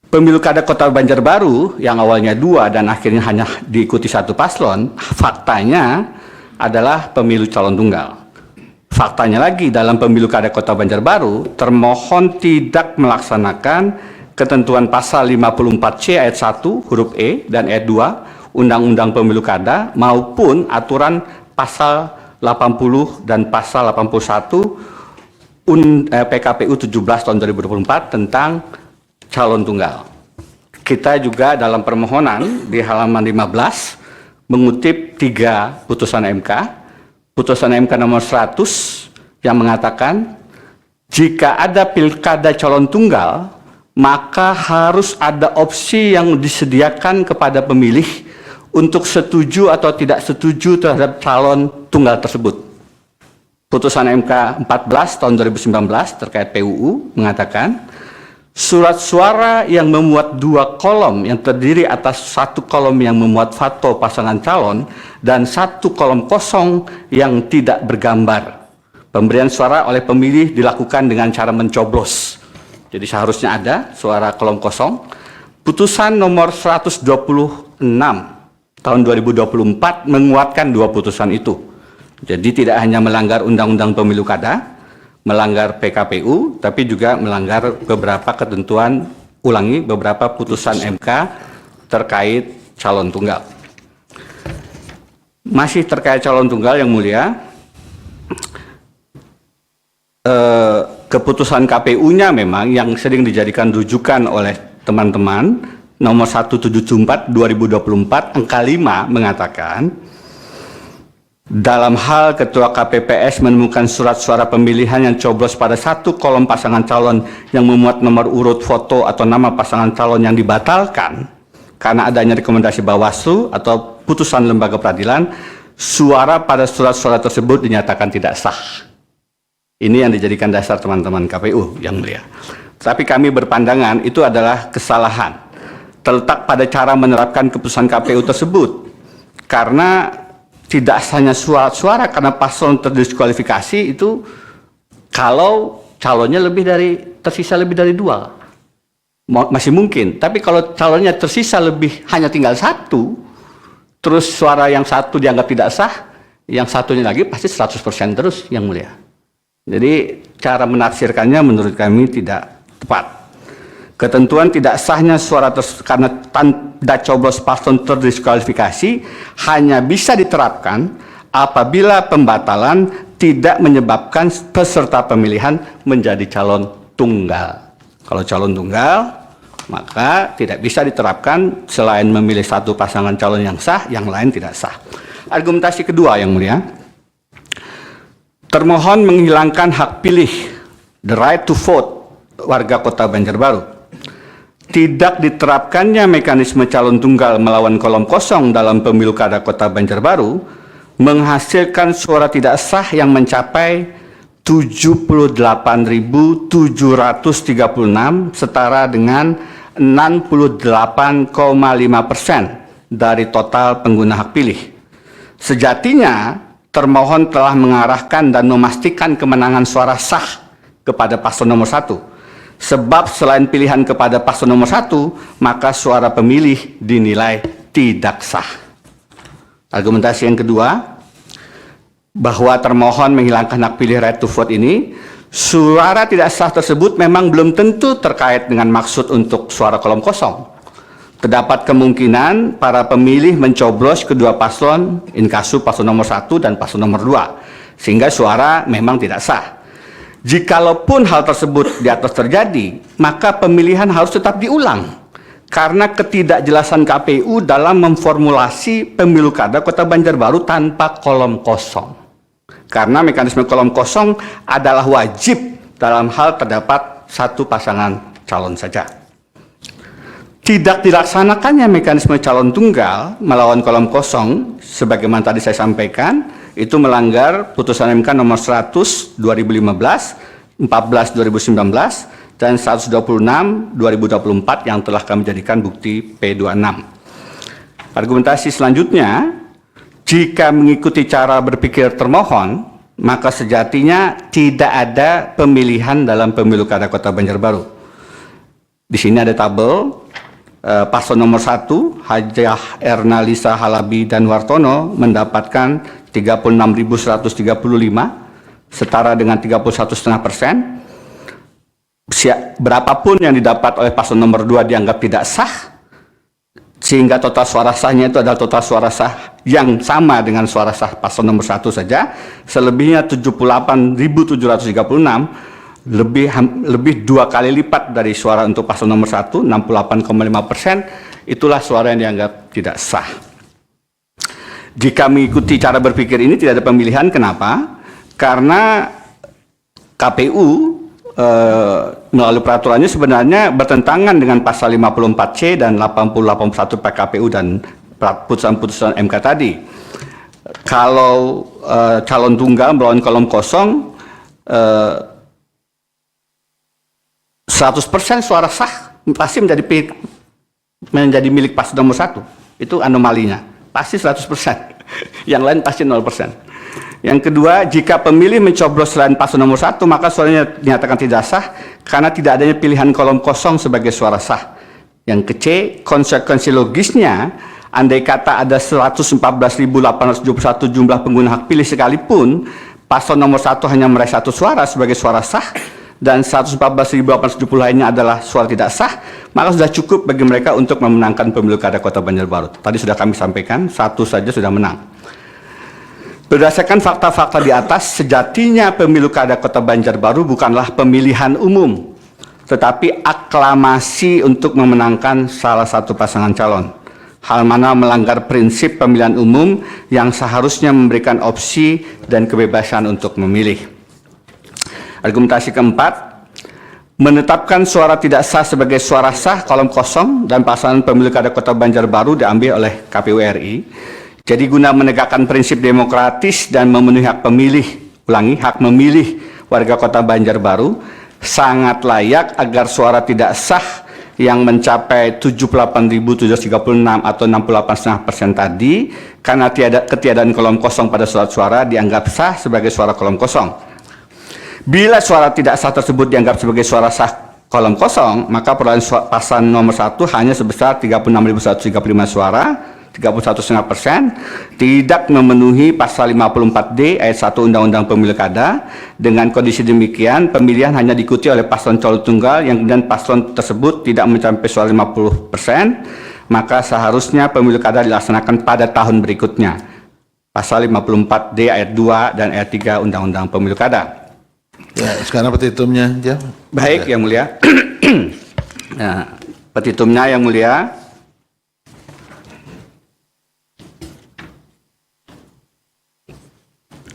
Pemilu kada Kota Banjarbaru yang awalnya 2 dan akhirnya hanya diikuti 1 paslon, faktanya adalah pemilu calon tunggal. Faktanya lagi, dalam pemilu kada Kota Banjarbaru, termohon tidak melaksanakan ketentuan pasal 54C ayat 1 huruf E dan ayat 2 Undang-Undang Pemilu Kada maupun aturan pasal 80 dan pasal 81 PKPU 17 tahun 2024 tentang calon tunggal. Kita juga dalam permohonan di halaman 15 mengutip 3 putusan MK. Putusan MK nomor 100 yang mengatakan jika ada pilkada calon tunggal, maka harus ada opsi yang disediakan kepada pemilih untuk setuju atau tidak setuju terhadap calon tunggal tersebut. Putusan MK 14 tahun 2019 terkait PUU mengatakan surat suara yang memuat 2 kolom yang terdiri atas 1 kolom yang memuat foto pasangan calon dan 1 kolom kosong yang tidak bergambar. Pemberian suara oleh pemilih dilakukan dengan cara mencoblos. Jadi seharusnya ada suara kolom kosong. Putusan nomor 126 tahun 2024 menguatkan 2 putusan itu. Jadi tidak hanya melanggar Undang-Undang Pemilu Kada, melanggar PKPU, tapi juga melanggar beberapa ketentuan, beberapa putusan MK terkait calon tunggal. Masih terkait calon tunggal yang mulia, keputusan KPU-nya memang yang sering dijadikan rujukan oleh teman-teman, nomor 174 2024 angka 5 mengatakan, dalam hal Ketua KPPS menemukan surat suara pemilihan yang coblos pada 1 kolom pasangan calon yang memuat nomor urut foto atau nama pasangan calon yang dibatalkan karena adanya rekomendasi Bawaslu atau putusan lembaga peradilan, suara pada surat suara tersebut dinyatakan tidak sah. Ini yang dijadikan dasar teman-teman KPU yang mulia. Tapi kami berpandangan itu adalah kesalahan terletak pada cara menerapkan keputusan KPU tersebut, karena tidak hanya suara karena paslon terdiskualifikasi itu kalau calonnya tersisa lebih dari 2 masih mungkin, tapi kalau calonnya tersisa hanya tinggal 1, terus suara yang 1 dianggap tidak sah, yang satunya lagi pasti 100% terus yang mulia. Jadi cara menafsirkannya menurut kami tidak tepat. Ketentuan tidak sahnya suara karena tanda coblos paslon terdiskualifikasi hanya bisa diterapkan apabila pembatalan tidak menyebabkan peserta pemilihan menjadi calon tunggal. Kalau calon tunggal, maka tidak bisa diterapkan selain memilih 1 pasangan calon yang sah, yang lain tidak sah. Argumentasi kedua yang mulia, termohon menghilangkan hak pilih, the right to vote warga Kota Banjarbaru. Tidak diterapkannya mekanisme calon tunggal melawan kolom kosong dalam pemilu kada Kota Banjarbaru menghasilkan suara tidak sah yang mencapai 78.736 setara dengan 68,5% dari total pengguna hak pilih. Sejatinya termohon telah mengarahkan dan memastikan kemenangan suara sah kepada paslon nomor 1. Sebab selain pilihan kepada paslon nomor 1, maka suara pemilih dinilai tidak sah. Argumentasi yang kedua, bahwa termohon menghilangkan hak pilih right to vote ini, suara tidak sah tersebut memang belum tentu terkait dengan maksud untuk suara kolom kosong. Terdapat kemungkinan para pemilih mencoblos kedua paslon, inkasu paslon nomor 1 dan paslon nomor 2, sehingga suara memang tidak sah. Jikalaupun hal tersebut di atas terjadi, maka pemilihan harus tetap diulang karena ketidakjelasan KPU dalam memformulasi pemilu kada Kota Banjarbaru tanpa kolom kosong. Karena mekanisme kolom kosong adalah wajib dalam hal terdapat 1 pasangan calon saja. Tidak dilaksanakannya mekanisme calon tunggal melawan kolom kosong, sebagaimana tadi saya sampaikan, itu melanggar putusan MK nomor 100 2015, 14 2019, dan 126 2024 yang telah kami jadikan bukti P26. Argumentasi selanjutnya, jika mengikuti cara berpikir termohon, maka sejatinya tidak ada pemilihan dalam pemilu kada Kota Banjarbaru. Di sini ada tabel paslon nomor 1 Hajah Erna Lisa Halabi dan Wartono mendapatkan 36.135 setara dengan 31,5%. Berapapun yang didapat oleh paslon nomor 2 dianggap tidak sah, sehingga total suara sahnya itu adalah total suara sah yang sama dengan suara sah paslon nomor 1 saja. Selebihnya 78.736 lebih 2 kali lipat dari suara untuk paslon nomor 1, 68,5%, itulah suara yang dianggap tidak sah. Jika mengikuti cara berpikir ini tidak ada pemilihan. Kenapa? Karena KPU melalui peraturannya sebenarnya bertentangan dengan pasal 54C dan 8081 PKPU dan putusan-putusan MK tadi. Kalau calon tunggal melawan kolom kosong 100% suara sah pasti menjadi milik paslon nomor 1. Itu anomalinya. Pasti 100%. Yang lain pasti 0%. Yang kedua, jika pemilih mencoblos selain paslon nomor 1, maka suaranya dinyatakan tidak sah karena tidak adanya pilihan kolom kosong sebagai suara sah. Yang ke C, konsekuensi logisnya, andai kata ada 114.871 jumlah pengguna hak pilih sekalipun, paslon nomor 1 hanya meraih 1 suara sebagai suara sah, dan 114.870 lainnya adalah suara tidak sah, maka sudah cukup bagi mereka untuk memenangkan pemilu kada Kota Banjarbaru. Tadi sudah kami sampaikan, 1 saja sudah menang. Berdasarkan fakta-fakta di atas, sejatinya pemilu kada Kota Banjarbaru bukanlah pemilihan umum, tetapi aklamasi untuk memenangkan salah satu pasangan calon. Hal mana melanggar prinsip pemilihan umum yang seharusnya memberikan opsi dan kebebasan untuk memilih. Argumentasi keempat, menetapkan suara tidak sah sebagai suara sah kolom kosong dan pasangan pemilu kada Kota Banjarbaru diambil oleh KPU RI. Jadi guna menegakkan prinsip demokratis dan memenuhi hak pemilih, hak memilih warga Kota Banjarbaru, sangat layak agar suara tidak sah yang mencapai 78.736 atau 68,5% tadi karena ketiadaan kolom kosong pada surat suara dianggap sah sebagai suara kolom kosong. Bila suara tidak sah tersebut dianggap sebagai suara sah kolom kosong, maka perolehan paslon nomor 1 hanya sebesar 36.135 suara, 31,5%, tidak memenuhi pasal 54D ayat 1 Undang-Undang Pemilu Kada. Dengan kondisi demikian, pemilihan hanya diikuti oleh paslon calon tunggal yang kemudian paslon tersebut tidak mencapai suara 50%, maka seharusnya pemilu kada dilaksanakan pada tahun berikutnya. Pasal 54D ayat 2 dan ayat 3 Undang-Undang Pemilu Kada. Ya, sekarang petitumnya, Jam. Baik, Yang Mulia. Nah, petitumnya Yang Mulia.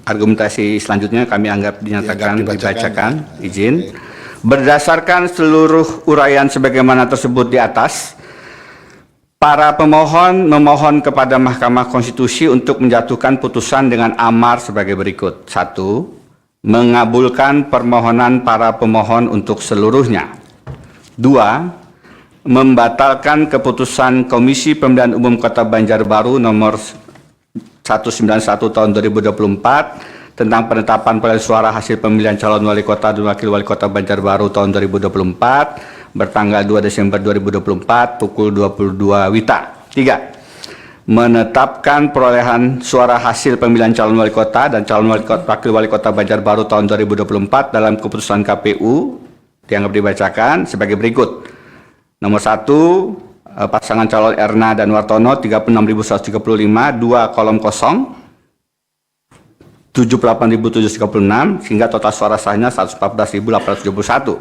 Argumentasi selanjutnya kami anggap dinyatakan dibacakan. Izin. Berdasarkan seluruh uraian sebagaimana tersebut di atas, para pemohon memohon kepada Mahkamah Konstitusi untuk menjatuhkan putusan dengan amar sebagai berikut. 1. Mengabulkan permohonan para pemohon untuk seluruhnya. 2. Membatalkan keputusan Komisi Pemilihan Umum Kota Banjarbaru nomor 191 tahun 2024 tentang penetapan perolehan suara hasil pemilihan calon wali kota dan wakil wali kota Banjarbaru tahun 2024 bertanggal 2 Desember 2024 pukul 22 WITA. 3. Menetapkan perolehan suara hasil pemilihan calon wali kota dan calon wakil wali kota Banjarbaru tahun 2024 dalam keputusan KPU dianggap dibacakan sebagai berikut. Nomor 1, pasangan calon Erna dan Wartono 36.135, 2 kolom kosong 78.736 sehingga total suara sahnya 114.871.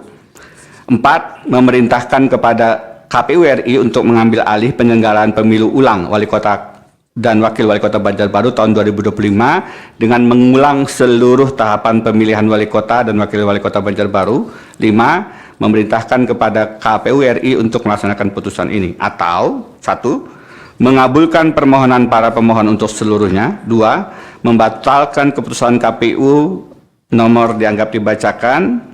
4. Memerintahkan kepada KPU RI untuk mengambil alih penyelenggaraan pemilu ulang wali kota dan wakil wali kota Banjarbaru tahun 2025 dengan mengulang seluruh tahapan pemilihan wali kota dan wakil wali kota Banjarbaru. 5. Memerintahkan kepada KPU RI untuk melaksanakan putusan ini atau 1. Mengabulkan permohonan para pemohon untuk seluruhnya. 2. Membatalkan keputusan KPU nomor dianggap dibacakan.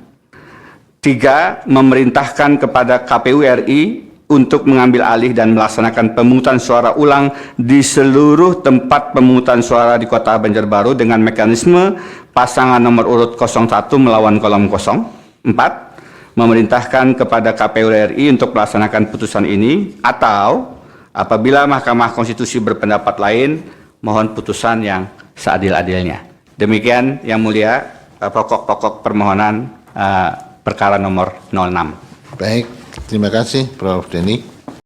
3. Memerintahkan kepada KPU RI untuk mengambil alih dan melaksanakan pemungutan suara ulang di seluruh tempat pemungutan suara di Kota Banjarbaru dengan mekanisme pasangan nomor urut 01 melawan kolom kosong. 4. memerintahkan kepada KPU RI untuk melaksanakan putusan ini, atau apabila Mahkamah Konstitusi berpendapat lain, mohon putusan yang seadil-adilnya. Demikian Yang Mulia pokok-pokok permohonan perkara nomor 06. Baik, terima kasih Prof. Denny.